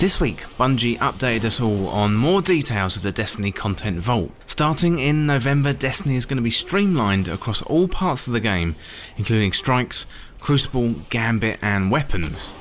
This week, Bungie updated us all on more details of the Destiny Content Vault. Starting in November, Destiny is going to be streamlined across all parts of the game, including strikes, Crucible, Gambit and weapons.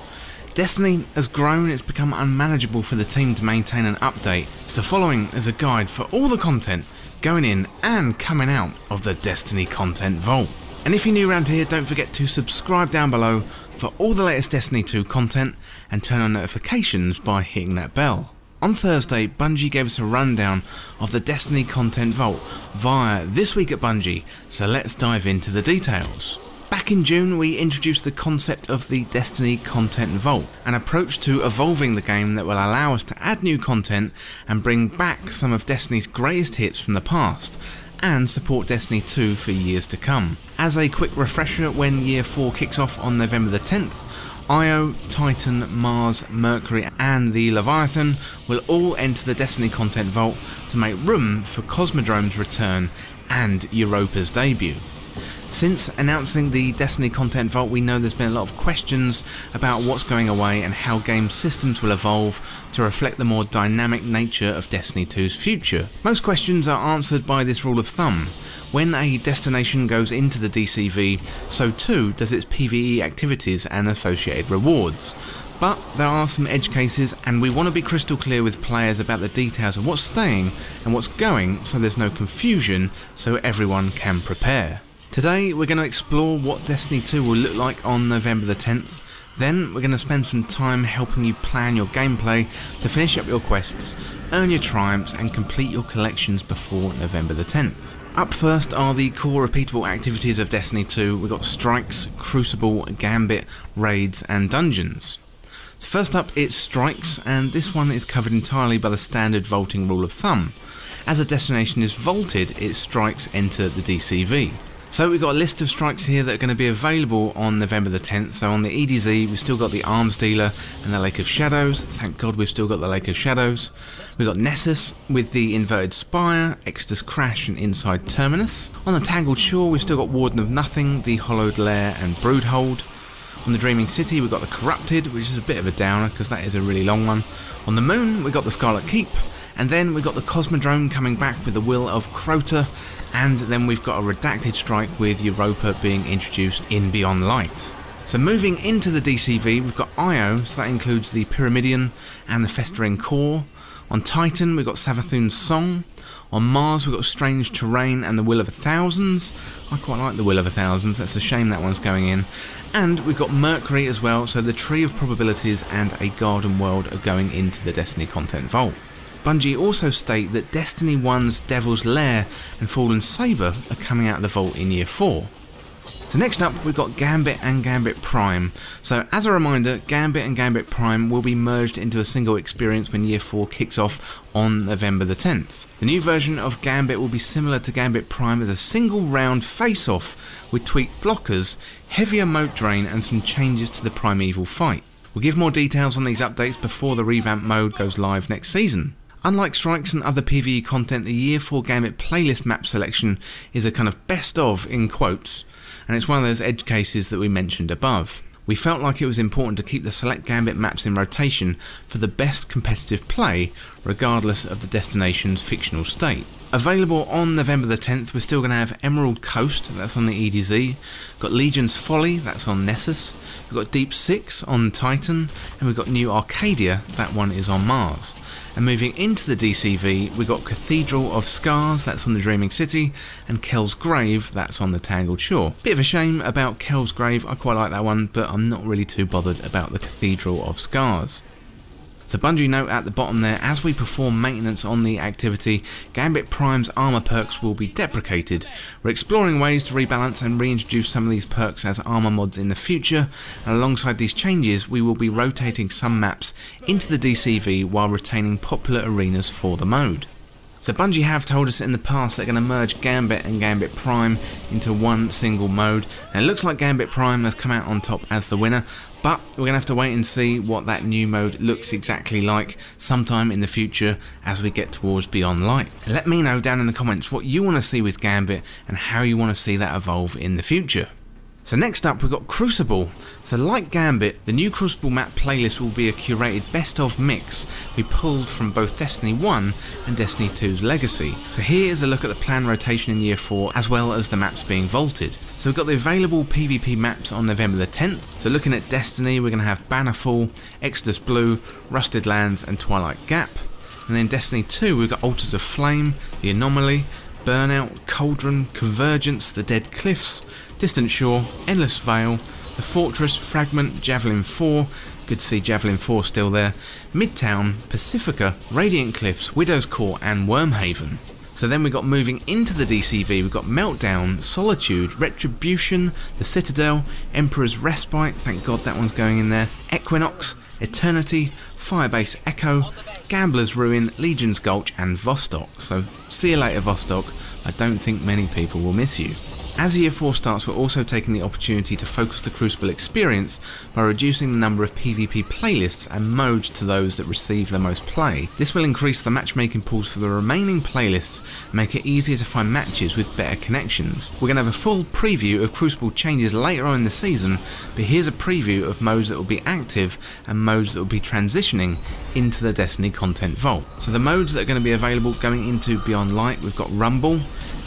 Destiny has grown, it's become unmanageable for the team to maintain an update, so the following is a guide for all the content going in and coming out of the Destiny Content Vault. And if you're new around here, don't forget to subscribe down below for all the latest Destiny 2 content and turn on notifications by hitting that bell. On Thursday, Bungie gave us a rundown of the Destiny Content Vault via This Week at Bungie, so let's dive into the details. Back in June, we introduced the concept of the Destiny Content Vault, an approach to evolving the game that will allow us to add new content and bring back some of Destiny's greatest hits from the past, and support Destiny 2 for years to come. As a quick refresher, when Year 4 kicks off on November the 10th, Io, Titan, Mars, Mercury and the Leviathan will all enter the Destiny Content Vault to make room for Cosmodrome's return and Europa's debut. Since announcing the Destiny Content Vault, we know there's been a lot of questions about what's going away and how game systems will evolve to reflect the more dynamic nature of Destiny 2's future. Most questions are answered by this rule of thumb. When a destination goes into the DCV, so too does its PvE activities and associated rewards. But there are some edge cases, and we want to be crystal clear with players about the details of what's staying and what's going, so there's no confusion, so everyone can prepare. Today we're going to explore what Destiny 2 will look like on November the 10th, then we're going to spend some time helping you plan your gameplay to finish up your quests, earn your triumphs and complete your collections before November the 10th. Up first are the core repeatable activities of Destiny 2. We've got strikes, Crucible, Gambit, raids and dungeons. So first up it's strikes, and this one is covered entirely by the standard vaulting rule of thumb. As a destination is vaulted, its strikes enter the DCV. So we've got a list of strikes here that are going to be available on November the 10th. So on the EDZ we've still got the Arms Dealer and the Lake of Shadows. Thank God we've still got the Lake of Shadows. We've got Nessus with the Inverted Spire, Exodus Crash and Inside Terminus. On the Tangled Shore we've still got Warden of Nothing, the Hollowed Lair and Broodhold. On the Dreaming City we've got the Corrupted, which is a bit of a downer because that is a really long one. On the Moon we've got the Scarlet Keep. And then we've got the Cosmodrome coming back with the Will of Crota, and then we've got a redacted strike with Europa being introduced in Beyond Light. So moving into the DCV, we've got Io, so that includes the Pyramidion and the Festering Core. On Titan we've got Savathun's Song. On Mars we've got Strange Terrain and the Will of Thousands. I quite like the Will of Thousands, that's a shame that one's going in. And we've got Mercury as well, so the Tree of Probabilities and a Garden World are going into the Destiny Content Vault. Bungie also state that Destiny 1's Devil's Lair and Fallen Saber are coming out of the vault in Year 4. So next up we've got Gambit and Gambit Prime. So as a reminder, Gambit and Gambit Prime will be merged into a single experience when Year 4 kicks off on November the 10th. The new version of Gambit will be similar to Gambit Prime as a single round face-off with tweaked blockers, heavier moat drain and some changes to the primeval fight. We'll give more details on these updates before the revamped mode goes live next season. Unlike strikes and other PvE content, the Year 4 Gambit playlist map selection is a kind of best of in quotes, and it's one of those edge cases that we mentioned above. We felt like it was important to keep the select Gambit maps in rotation for the best competitive play, regardless of the destination's fictional state. Available on November the 10th, we're still going to have Emerald Coast, that's on the EDZ, we've got Legion's Folly, that's on Nessus, we've got Deep 6 on Titan, and we've got New Arcadia, that one is on Mars. And moving into the DCV, we've got Cathedral of Scars, that's on the Dreaming City, and Kel's Grave, that's on the Tangled Shore. Bit of a shame about Kel's Grave, I quite like that one, but I'm not really too bothered about the Cathedral of Scars. So Bungie note at the bottom there, as we perform maintenance on the activity, Gambit Prime's armour perks will be deprecated. We're exploring ways to rebalance and reintroduce some of these perks as armour mods in the future, and alongside these changes we will be rotating some maps into the DCV while retaining popular arenas for the mode. So Bungie have told us in the past they're going to merge Gambit and Gambit Prime into one single mode, and it looks like Gambit Prime has come out on top as the winner, but we're going to have to wait and see what that new mode looks exactly like sometime in the future as we get towards Beyond Light. Let me know down in the comments what you want to see with Gambit and how you want to see that evolve in the future. So next up we've got Crucible. So like Gambit, the new Crucible map playlist will be a curated best of mix we pulled from both Destiny 1 and Destiny 2's legacy. So here is a look at the planned rotation in Year 4 as well as the maps being vaulted. So we've got the available PvP maps on November the 10th. So looking at Destiny, we're going to have Bannerfall, Exodus Blue, Rusted Lands and Twilight Gap. And then Destiny 2 we've got Altars of Flame, The Anomaly, Burnout, Cauldron, Convergence, The Dead Cliffs, Distant Shore, Endless Vale, The Fortress, Fragment, Javelin 4, good to see Javelin 4 still there, Midtown, Pacifica, Radiant Cliffs, Widow's Court and Wormhaven. So then we got moving into the DCV, we've got Meltdown, Solitude, Retribution, The Citadel, Emperor's Respite, thank God that one's going in there, Equinox, Eternity, Firebase Echo, Gambler's Ruin, Legion's Gulch and Vostok. So see you later Vostok, I don't think many people will miss you. As Year 4 starts, we're also taking the opportunity to focus the Crucible experience by reducing the number of PvP playlists and modes to those that receive the most play. This will increase the matchmaking pools for the remaining playlists and make it easier to find matches with better connections. We're going to have a full preview of Crucible changes later on in the season, but here's a preview of modes that will be active and modes that will be transitioning into the Destiny content vault. So the modes that are going to be available going into Beyond Light, we've got Rumble,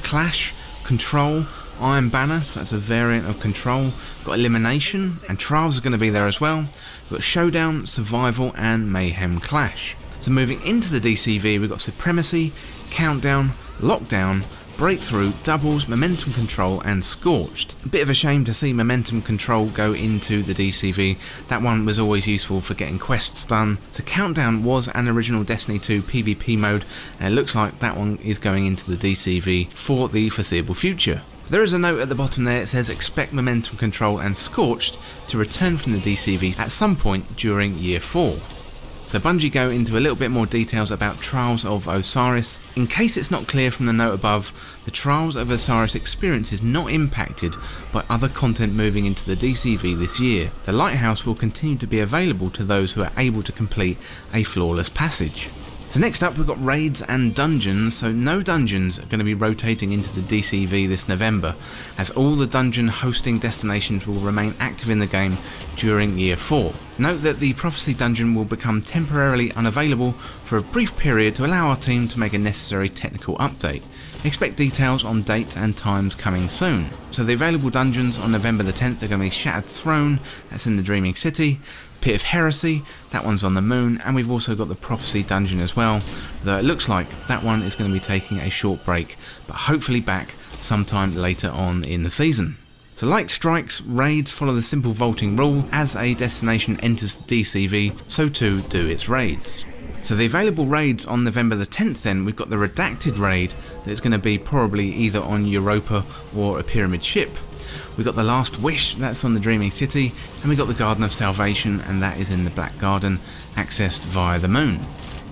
Clash, Control, Iron Banner, so that's a variant of Control, got Elimination, and Trials are going to be there as well. We've got Showdown, Survival and Mayhem Clash. So moving into the DCV we've got Supremacy, Countdown, Lockdown, Breakthrough, Doubles, Momentum Control and Scorched. A bit of a shame to see Momentum Control go into the DCV, that one was always useful for getting quests done. So Countdown was an original Destiny 2 PvP mode and it looks like that one is going into the DCV for the foreseeable future. There is a note at the bottom there, it says expect Momentum Control and Scorched to return from the DCV at some point during Year 4. So Bungie go into a little bit more details about Trials of Osiris. In case it's not clear from the note above, the Trials of Osiris experience is not impacted by other content moving into the DCV this year. The Lighthouse will continue to be available to those who are able to complete a flawless passage. So next up we've got raids and dungeons, so no dungeons are going to be rotating into the DCV this November, as all the dungeon hosting destinations will remain active in the game during Year 4. Note that the Prophecy dungeon will become temporarily unavailable for a brief period to allow our team to make a necessary technical update. Expect details on dates and times coming soon. So the available dungeons on November the 10th are going to be Shattered Throne, that's in the Dreaming City, Pit of Heresy, that one's on the moon, and we've also got the Prophecy dungeon as well, though it looks like that one is going to be taking a short break, but hopefully back sometime later on in the season. So like Strikes, raids follow the simple vaulting rule, as a destination enters the DCV, so too do its raids. So the available raids on November the 10th then, we've got the Redacted raid, that's going to be probably either on Europa or a Pyramid ship. We've got the Last Wish, that's on the Dreaming City, and we've got the Garden of Salvation, and that is in the Black Garden, accessed via the moon.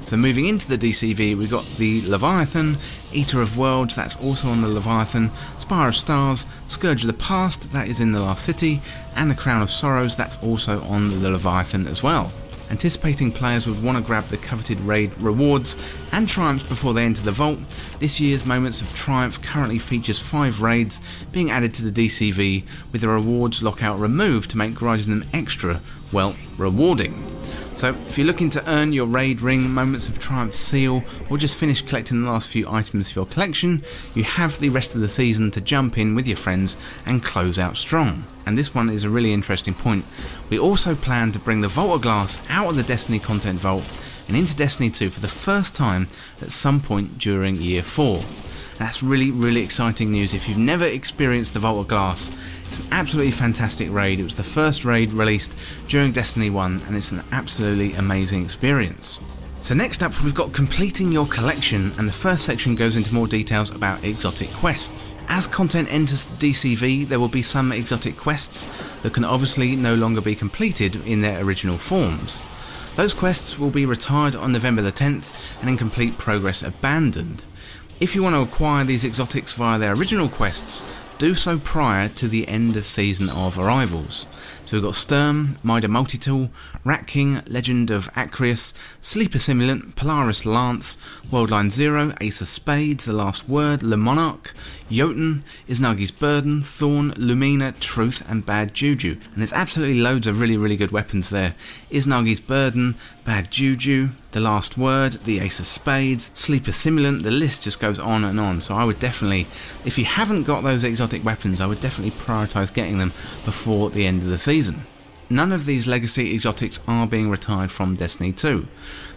So moving into the DCV, we've got the Leviathan, Eater of Worlds, that's also on the Leviathan, Spire of Stars, Scourge of the Past, that is in the Last City, and the Crown of Sorrows, that's also on the Leviathan as well. Anticipating players would want to grab the coveted raid rewards and triumphs before they enter the vault, this year's Moments of Triumph currently features 5 raids being added to the DCV, with the rewards lockout removed to make grinding them extra, well, rewarding. So if you're looking to earn your raid ring, Moments of Triumph seal, or just finish collecting the last few items for your collection, you have the rest of the season to jump in with your friends and close out strong. And this one is a really interesting point. We also plan to bring the Vault of Glass out of the Destiny content vault and into Destiny 2 for the first time at some point during Year 4. That's really exciting news. If you've never experienced the Vault of Glass, it's an absolutely fantastic raid. It was the first raid released during Destiny 1 and it's an absolutely amazing experience. So next up we've got completing your collection, and the first section goes into more details about exotic quests. As content enters the DCV, there will be some exotic quests that can obviously no longer be completed in their original forms. Those quests will be retired on November the 10th and in complete progress abandoned. If you want to acquire these exotics via their original quests, do so prior to the end of Season of Arrivals. So we've got Sturm, Mida Multitool, Rat King, Legend of Acreus, Sleeper Simulant, Polaris Lance, Worldline Zero, Ace of Spades, The Last Word, Le Monarch, Jotun, Isnagi's Burden, Thorn, Lumina, Truth and Bad Juju. And there's absolutely loads of really good weapons there. Isnagi's Burden, Bad Juju, The Last Word, the Ace of Spades, Sleeper Simulant, the list just goes on and on. So I would definitely, if you haven't got those exotic weapons, I would definitely prioritise getting them before the end of the season. None of these legacy exotics are being retired from Destiny 2.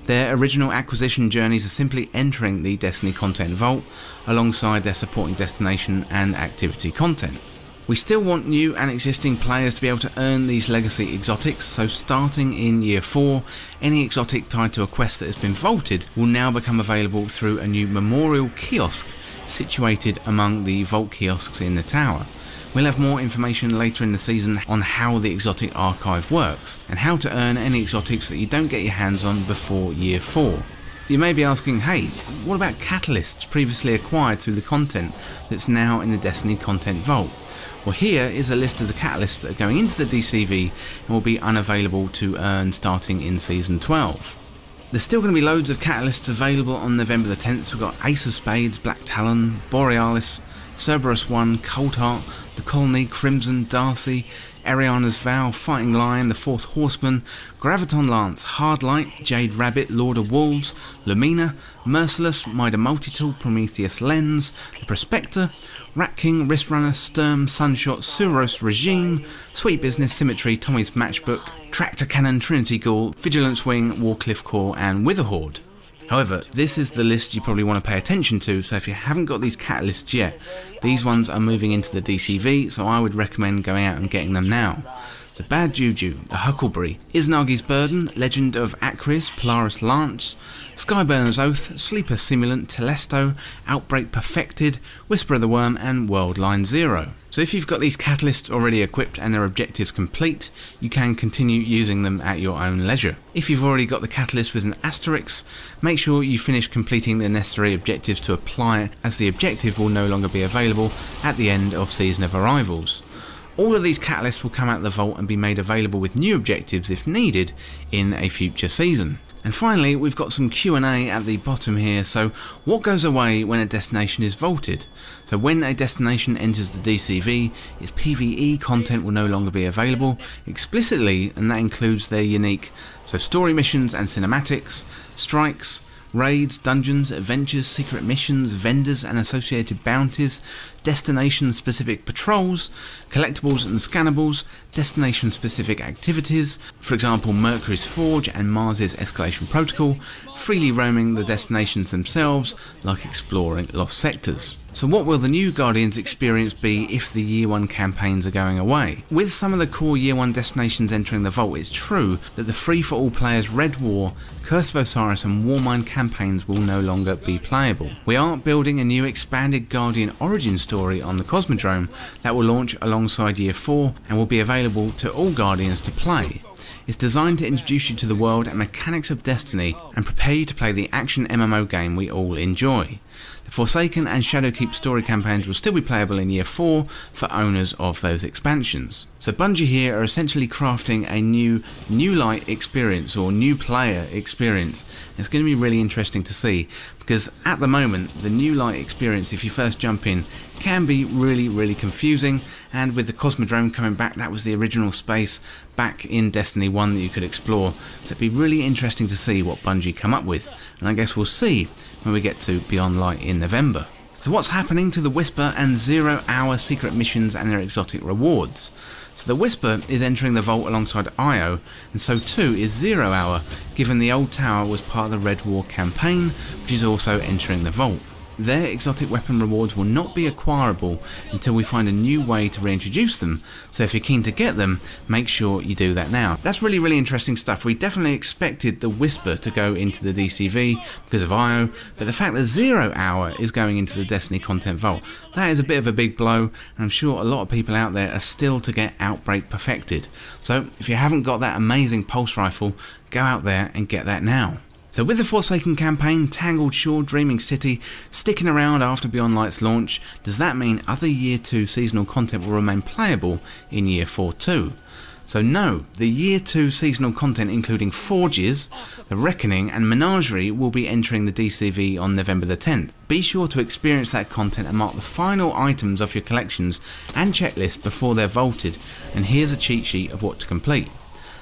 Their original acquisition journeys are simply entering the Destiny content vault alongside their supporting destination and activity content. We still want new and existing players to be able to earn these legacy exotics, so starting in Year 4, any exotic tied to a quest that has been vaulted will now become available through a new memorial kiosk situated among the vault kiosks in the tower. We'll have more information later in the season on how the exotic archive works, and how to earn any exotics that you don't get your hands on before Year 4. You may be asking, hey, what about catalysts previously acquired through the content that's now in the Destiny content vault? Well, here is a list of the catalysts that are going into the DCV and will be unavailable to earn starting in Season 12. There's still going to be loads of catalysts available on November the 10th. We've got Ace of Spades, Black Talon, Borealis, Cerberus 1, Cold Heart, The Colony, Crimson, Darcy, Ariana's Vow, Fighting Lion, The Fourth Horseman, Graviton Lance, Hardlight, Jade Rabbit, Lord of Wolves, Lumina, Merciless, Mida Multitool, Prometheus Lens, The Prospector, Rat King, Wristrunner, Sturm, Sunshot, Suros Regime, Sweet Business, Symmetry, Tommy's Matchbook, Tractor Cannon, Trinity Ghoul, Vigilance Wing, Warcliff Core and Witherhoard. However, this is the list you probably want to pay attention to, so if you haven't got these catalysts yet, these ones are moving into the DCV, so I would recommend going out and getting them now. The Bad Juju, the Huckleberry, Isnagi's Burden, Legend of Acreus, Polaris Lance, Skyburner's Oath, Sleeper Simulant, Telesto, Outbreak Perfected, Whisper of the Worm and Worldline Zero. So if you've got these catalysts already equipped and their objectives complete, you can continue using them at your own leisure. If you've already got the catalyst with an asterisk, make sure you finish completing the necessary objectives to apply it, as the objective will no longer be available at the end of Season of Arrivals. All of these catalysts will come out of the vault and be made available with new objectives if needed in a future season. And finally, we've got some Q&A at the bottom here. So what goes away when a destination is vaulted? So when a destination enters the DCV, its PvE content will no longer be available explicitly, and that includes their unique story missions and cinematics, strikes, raids, dungeons, adventures, secret missions, vendors and associated bounties, destination-specific patrols, collectibles and scannables, destination-specific activities, for example Mercury's Forge and Mars's Escalation Protocol, freely roaming the destinations themselves, like exploring lost sectors. So what will the new Guardians experience be if the Year 1 campaigns are going away? With some of the core Year 1 destinations entering the vault, it's true that the free-for-all players Red War, Curse of Osiris and Warmind campaigns will no longer be playable. We are building a new expanded Guardian origin story on the Cosmodrome that will launch alongside Year 4 and will be available to all Guardians to play. It's designed to introduce you to the world and mechanics of Destiny and prepare you to play the action MMO game we all enjoy. The Forsaken and Shadowkeep story campaigns will still be playable in Year 4 for owners of those expansions. So Bungie here are essentially crafting a new light experience or new player experience. It's going to be really interesting to see, because at the moment the new light experience, if you first jump in, can be really confusing, and with the Cosmodrome coming back, that was the original space back in Destiny 1 that you could explore. So it'd be really interesting to see what Bungie come up with, and I guess we'll see when we get to Beyond Light in November. So what's happening to the Whisper and 0 Hour secret missions and their exotic rewards? So the Whisper is entering the vault alongside Io, and so too is 0 Hour, given the old tower was part of the Red War campaign, which is also entering the vault. Their exotic weapon rewards will not be acquirable until we find a new way to reintroduce them, so if you're keen to get them, make sure you do that now. That's really interesting stuff. We definitely expected the Whisper to go into the DCV because of IO, but the fact that 0 Hour is going into the Destiny content vault, that is a bit of a big blow, and I'm sure a lot of people out there are still to get Outbreak perfected. So if you haven't got that amazing pulse rifle, go out there and get that now. So with the Forsaken campaign, Tangled Shore, Dreaming City sticking around after Beyond Light's launch, does that mean other Year 2 seasonal content will remain playable in Year 4 too? So no, the Year 2 seasonal content including Forges, The Reckoning and Menagerie will be entering the DCV on November the 10th. Be sure to experience that content and mark the final items of your collections and checklist before they're vaulted, and here's a cheat sheet of what to complete.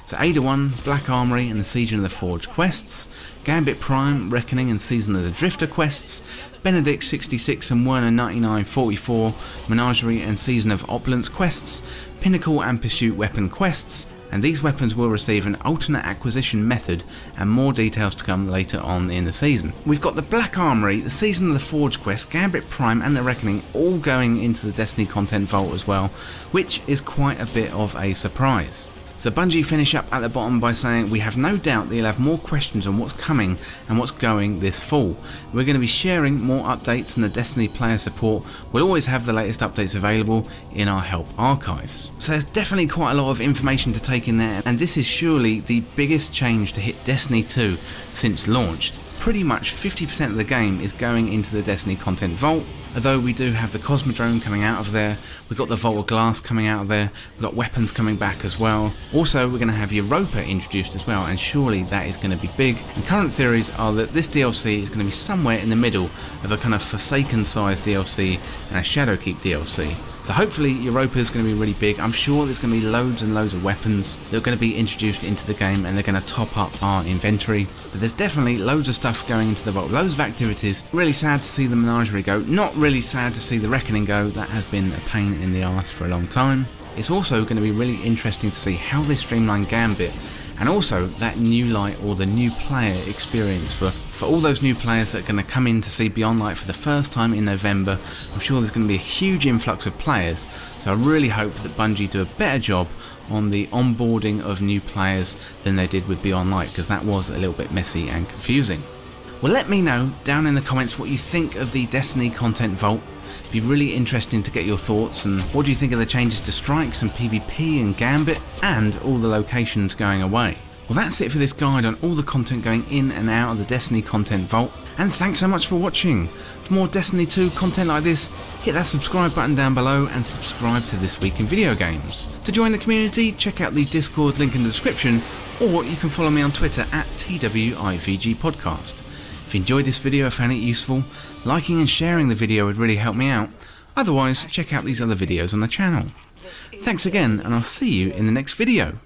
So Ada 1, Black Armory and the Season of the Forge quests, Gambit Prime, Reckoning and Season of the Drifter quests, Benedict 66 and Werner 9944, Menagerie and Season of Opulence quests, Pinnacle and Pursuit weapon quests, and these weapons will receive an alternate acquisition method and more details to come later on in the season. We've got the Black Armory, the Season of the Forge quest, Gambit Prime and the Reckoning all going into the Destiny content vault as well, which is quite a bit of a surprise. So Bungie finish up at the bottom by saying, we have no doubt that you'll have more questions on what's coming and what's going this fall. We're going to be sharing more updates, and the Destiny player support will always have the latest updates available in our help archives. So there's definitely quite a lot of information to take in there, and this is surely the biggest change to hit Destiny 2 since launch. Pretty much 50% of the game is going into the Destiny content vault, although we do have the Cosmodrome coming out of there, we've got the Vault of Glass coming out of there, we've got weapons coming back as well. Also we're going to have Europa introduced as well, and surely that is going to be big. And current theories are that this DLC is going to be somewhere in the middle of a kind of Forsaken sized DLC and a Shadowkeep DLC. So hopefully Europa is going to be really big. I'm sure there's going to be loads and loads of weapons that are going to be introduced into the game, and they're going to top up our inventory. But there's definitely loads of stuff going into the vault, loads of activities. Really sad to see the Menagerie go, not really sad to see the Reckoning go. That has been a pain in the arse for a long time. It's also going to be really interesting to see how they streamline Gambit, and also that new light or the new player experience for all those new players that are going to come in to see Beyond Light for the first time in November. I'm sure there's going to be a huge influx of players, so I really hope that Bungie do a better job on the onboarding of new players than they did with Beyond Light, because that was a little bit messy and confusing. Well, let me know down in the comments what you think of the Destiny content vault. It'd be really interesting to get your thoughts, and what do you think of the changes to strikes and PvP and Gambit and all the locations going away. Well, that's it for this guide on all the content going in and out of the Destiny content vault, and thanks so much for watching. For more Destiny 2 content like this, hit that subscribe button down below and subscribe to This Week in Video Games. To join the community, check out the Discord link in the description, or you can follow me on Twitter at TWIVG Podcast. If you enjoyed this video or found it useful, liking and sharing the video would really help me out. Otherwise, check out these other videos on the channel. Thanks again, and I'll see you in the next video.